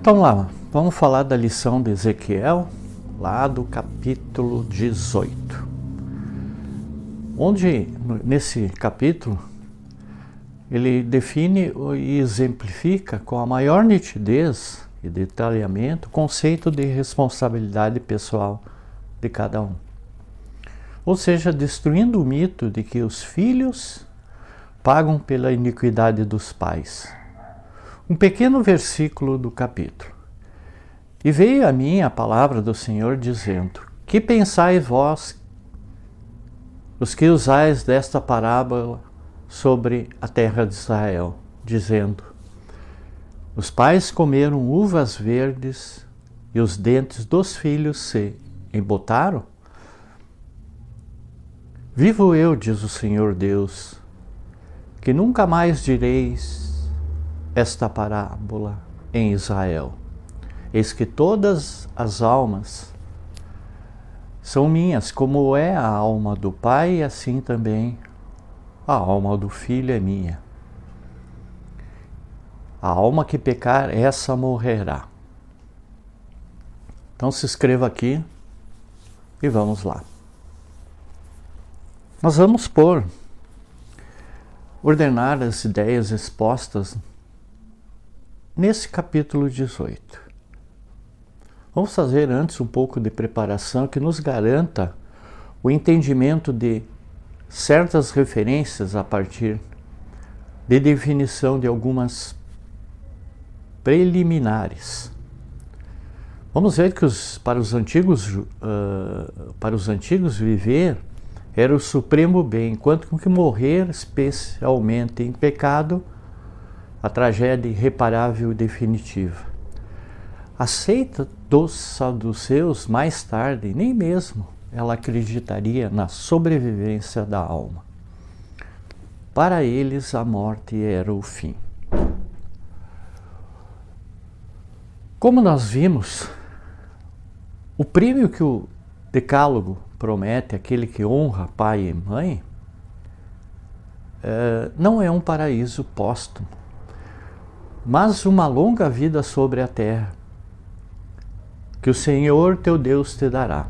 Então lá, vamos falar da lição de Ezequiel, lá do capítulo 18. Onde, nesse capítulo, ele define e exemplifica com a maior nitidez e detalhamento o conceito de responsabilidade pessoal de cada um. Ou seja, destruindo o mito de que os filhos pagam pela iniquidade dos pais. Um pequeno versículo do capítulo. E veio a mim a palavra do Senhor dizendo: que pensais vós, os que usais desta parábola sobre a terra de Israel, dizendo: os pais comeram uvas verdes e os dentes dos filhos se embotaram? Vivo eu, diz o Senhor Deus, que nunca mais direis esta parábola em Israel. Eis que todas as almas são minhas, como é a alma do pai, assim também a alma do filho é minha. A alma que pecar, essa morrerá. Então se inscreva aqui e vamos lá. Nós vamos ordenar as ideias expostas nesse capítulo 18. Vamos fazer antes um pouco de preparação que nos garanta o entendimento de certas referências a partir de definição de algumas preliminares. Vamos ver que para os antigos viver era o supremo bem, enquanto que morrer, especialmente em pecado, a tragédia irreparável e definitiva. A seita dos saduceus, mais tarde, nem mesmo ela acreditaria na sobrevivência da alma. Para eles, a morte era o fim. Como nós vimos, o prêmio que o Decálogo promete àquele que honra pai e mãe não é um paraíso póstumo, mas uma longa vida sobre a terra, que o Senhor teu Deus te dará.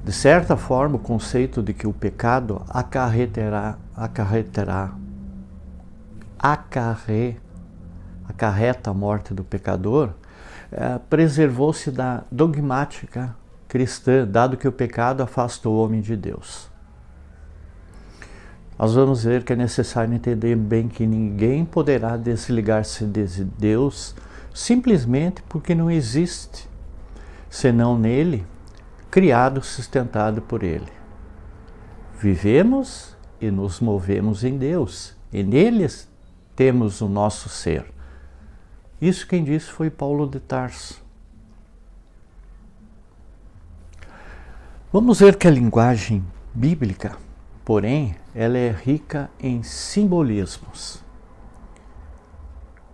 De certa forma, o conceito de que o pecado acarreta a morte do pecador, preservou-se da dogmática cristã, dado que o pecado afasta o homem de Deus. Nós vamos ver que é necessário entender bem que ninguém poderá desligar-se de Deus simplesmente porque não existe, senão nele, criado, sustentado por ele. Vivemos e nos movemos em Deus, e neles temos o nosso ser. Isso quem disse foi Paulo de Tarso. Vamos ver que a linguagem bíblica, porém, ela é rica em simbolismos,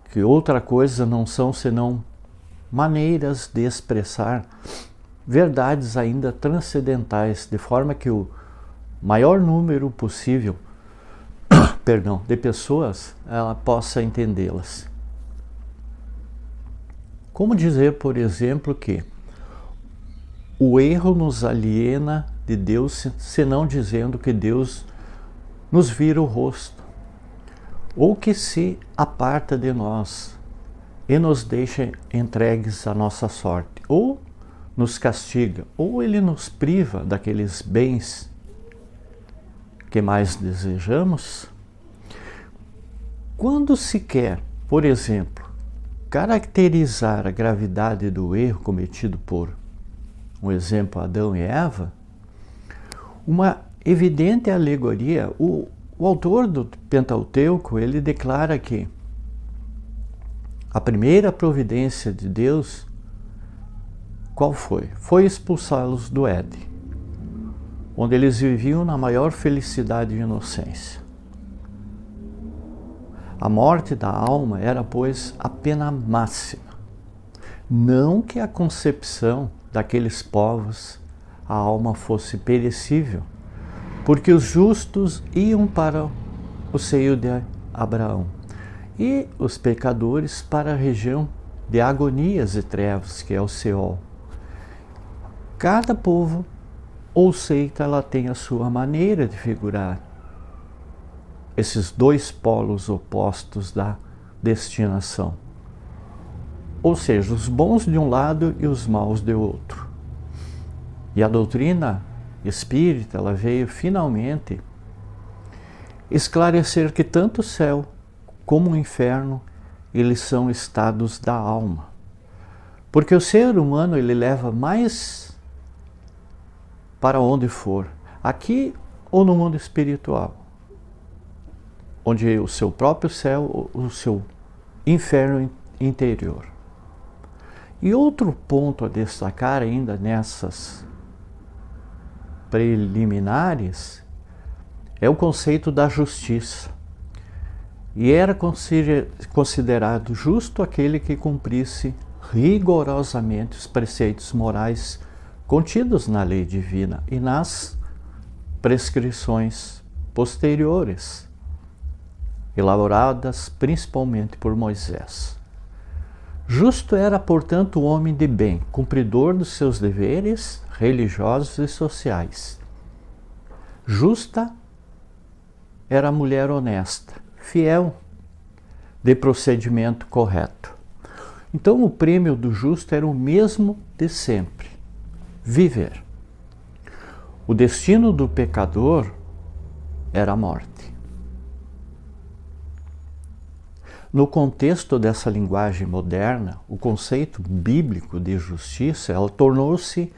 que outra coisa não são senão maneiras de expressar verdades ainda transcendentais, de forma que o maior número possível de pessoas ela possa entendê-las. Como dizer, por exemplo, que o erro nos aliena de Deus, senão dizendo que Deus nos vira o rosto, ou que se aparta de nós e nos deixa entregues à nossa sorte, ou nos castiga, ou ele nos priva daqueles bens que mais desejamos. Quando se quer, por exemplo, caracterizar a gravidade do erro cometido por, um exemplo, Adão e Eva, uma evidente alegoria, o autor do Pentateuco, ele declara que a primeira providência de Deus, qual foi? Foi expulsá-los do Éden, onde eles viviam na maior felicidade e inocência. A morte da alma era, pois, a pena máxima. Não que a concepção daqueles povos, a alma fosse perecível, porque os justos iam para o seio de Abraão. e os pecadores para a região de agonias e trevas, que é o Seol. Cada povo ou seita ela tem a sua maneira de figurar esses dois polos opostos da destinação. Ou seja, os bons de um lado e os maus de outro. E a doutrina espírita, ela veio finalmente esclarecer que tanto o céu como o inferno, eles são estados da alma. Porque o ser humano, ele leva mais para onde for, aqui ou no mundo espiritual, onde o seu próprio céu, o seu inferno interior. E outro ponto a destacar ainda nessas preliminares é o conceito da justiça. E era considerado justo aquele que cumprisse rigorosamente os preceitos morais contidos na lei divina e nas prescrições posteriores, elaboradas principalmente por Moisés. Justo era, portanto, o homem de bem, cumpridor dos seus deveres religiosos e sociais. Justa era a mulher honesta, fiel, de procedimento correto. Então o prêmio do justo era o mesmo de sempre: viver. O destino do pecador era a morte. No contexto dessa linguagem moderna, o conceito bíblico de justiça, ela tornou-se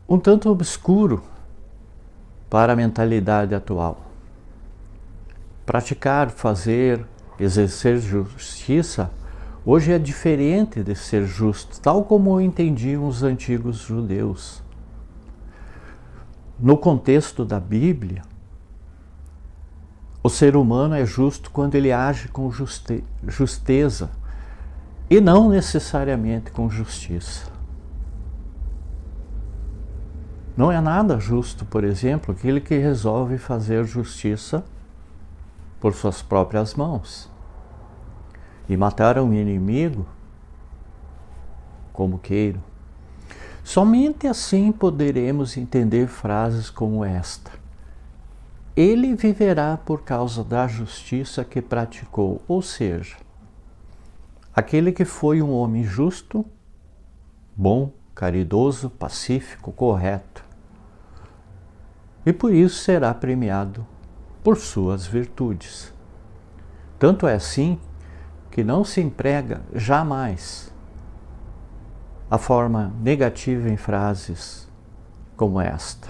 um tanto obscuro para a mentalidade atual. Praticar, fazer, exercer justiça hoje é diferente de ser justo, tal como entendiam os antigos judeus. No contexto da Bíblia, o ser humano é justo quando ele age com justeza e não necessariamente com justiça. Não é nada justo, por exemplo, aquele que resolve fazer justiça por suas próprias mãos e matar um inimigo como queiro. Somente assim poderemos entender frases como esta: ele viverá por causa da justiça que praticou, ou seja, aquele que foi um homem justo, bom, caridoso, pacífico, correto, e por isso será premiado por suas virtudes. Tanto é assim que não se emprega jamais a forma negativa em frases como esta: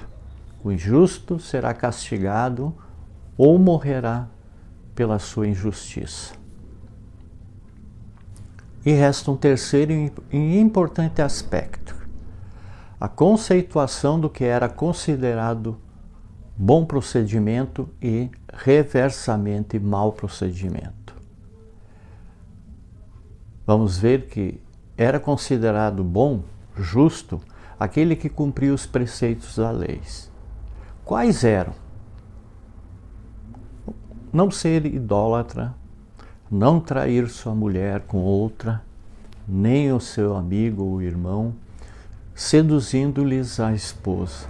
o injusto será castigado ou morrerá pela sua injustiça. E resta um terceiro e importante aspecto: a conceituação do que era considerado bom procedimento e reversamente mau procedimento. Vamos ver que era considerado bom, justo, aquele que cumpria os preceitos da lei. Quais eram? Não ser idólatra, não trair sua mulher com outra, nem o seu amigo ou irmão, seduzindo-lhes a esposa.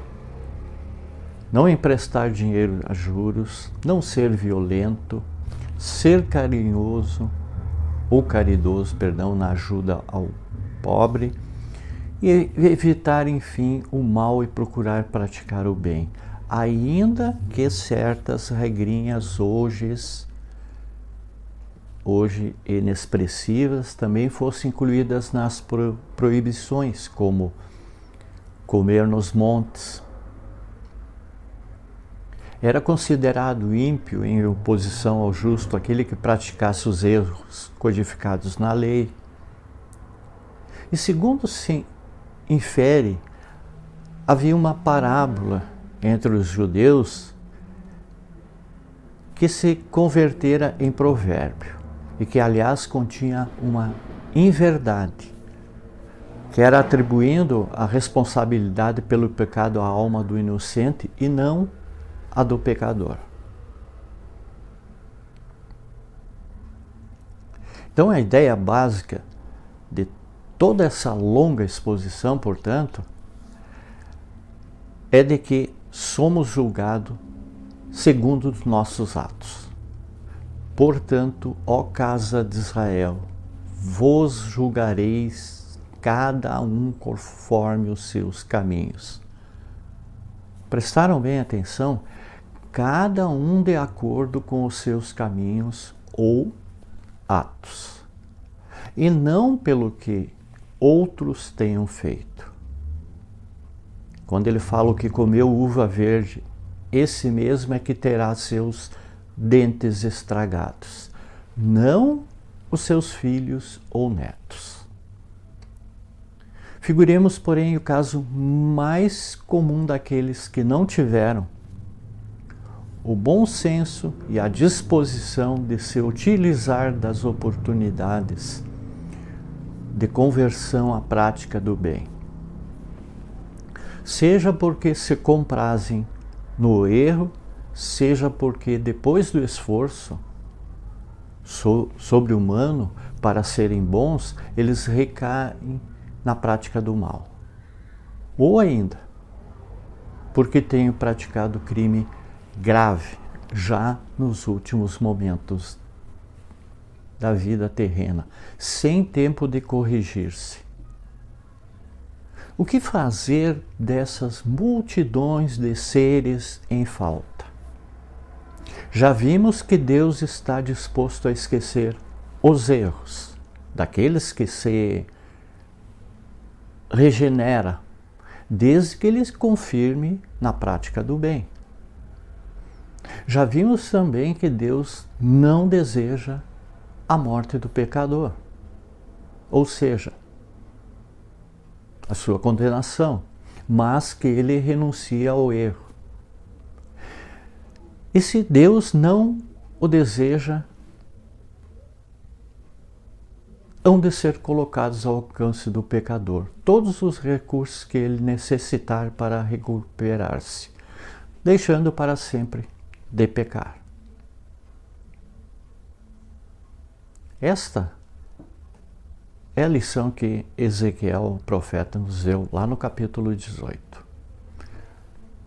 Não emprestar dinheiro a juros, não ser violento, ser carinhoso ou caridoso, na ajuda ao pobre, e evitar, enfim, o mal e procurar praticar o bem, ainda que certas regrinhas hoje inexpressivas também fossem incluídas nas proibições, como comer nos montes. Era considerado ímpio, em oposição ao justo, aquele que praticasse os erros codificados na lei. E segundo se infere, havia uma parábola entre os judeus que se convertera em provérbio e que, aliás, continha uma inverdade, que era atribuindo a responsabilidade pelo pecado à alma do inocente e não a do pecador. Então a ideia básica de toda essa longa exposição, portanto, é de que somos julgados segundo os nossos atos. Portanto, ó casa de Israel, vos julgareis cada um conforme os seus caminhos. Prestaram bem atenção? Cada um de acordo com os seus caminhos ou atos, e não pelo que outros tenham feito. Quando ele fala o que comeu uva verde, esse mesmo é que terá seus dentes estragados, não os seus filhos ou netos. Figuremos, porém, o caso mais comum daqueles que não tiveram o bom senso e a disposição de se utilizar das oportunidades de conversão à prática do bem. Seja porque se comprazem no erro, seja porque depois do esforço sobre-humano para serem bons, eles recaem na prática do mal. Ou ainda, porque tenham praticado crime grave já nos últimos momentos da vida terrena, sem tempo de corrigir-se. O que fazer dessas multidões de seres em falta? Já vimos que Deus está disposto a esquecer os erros daqueles que se regenera, desde que eles confirme na prática do bem. Já vimos também que Deus não deseja a morte do pecador, ou seja, a sua condenação, mas que ele renuncia ao erro. E se Deus não o deseja, hão de ser colocados ao alcance do pecador todos os recursos que ele necessitar para recuperar-se, deixando para sempre de pecar. Esta é a lição que Ezequiel, o profeta, nos deu lá no capítulo 18.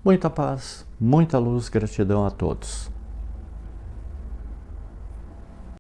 Muita paz, muita luz, gratidão a todos.